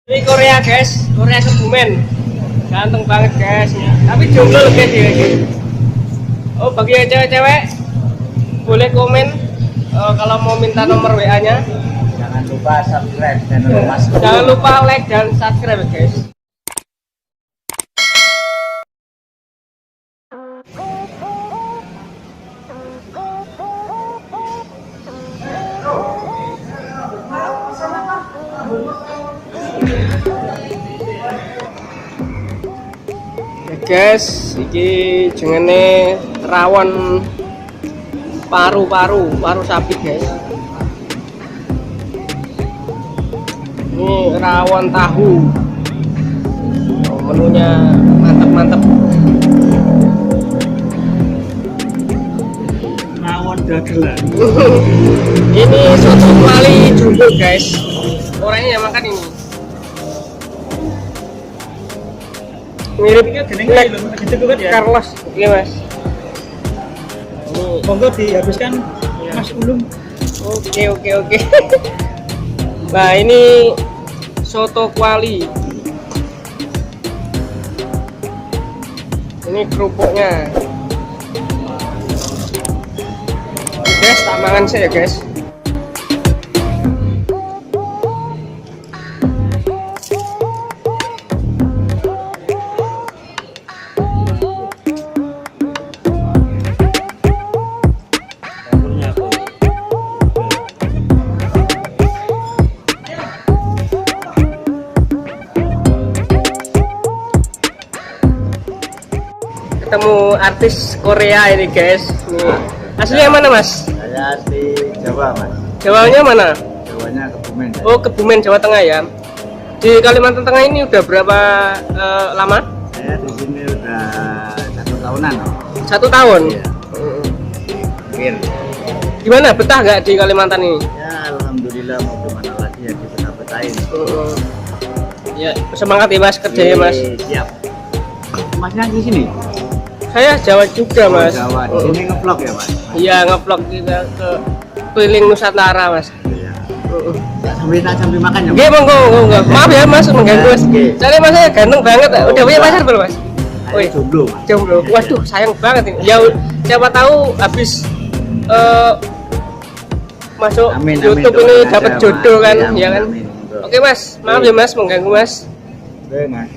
Ini Korea guys, Korea Kebumen, ganteng banget guys. Tapi jomblo loh guys ya. Oh bagi yang cewek-cewek boleh komen kalau mau minta nomor WA-nya. Jangan lupa subscribe channel Mas. Jangan lupa like dan subscribe guys. Guys, iki jenenge rawon paru sapi guys. Ini rawon tahu. Oh, menunya mantap. Rawon dagelan. Ini soto Bali jumbo guys. Orangnya yang makan ini. Mirip Carlos, iya mas. Monggo dihabiskan Mas Ulum. Oke. Nah ini soto kuali. Ini kerupuknya. Guys, tak mangan saya guys. Ketemu artis Korea ini guys. Nih. Aslinya mana mas? Saya asli Jawa mas. Jawanya mana? Jawanya Kebumen. Oh Kebumen Jawa Tengah ya. Di Kalimantan Tengah ini udah berapa lama? Saya di sini udah 1 tahunan. 1 tahun. Iya. Mungkin. Gimana betah nggak di Kalimantan ini? Ya alhamdulillah, mau gimana lagi ya, dibetah-betahin. Ya semangat ya mas kerjanya mas. Siap. Masnya di sini? Saya Jawa juga mas. Jawa. Di sini ngevlog ya mas? Iya ngevlog kita ke keliling Nusantara mas. Iya. Sambil makan ya. Oke monggo. Maaf ya mas mengganggu mas. Soalnya mas saya ganteng banget. Udah punya pacar belum mas? Woi jomblo. Jomblo. Waduh sayang banget ini. Ya siapa tahu habis masuk Amin, YouTube amin, ini doain dapat aja, jodoh Mas. kan, Iya, ya kan? amin. Oke mas, maaf ya mas mengganggu mas. Oke mas.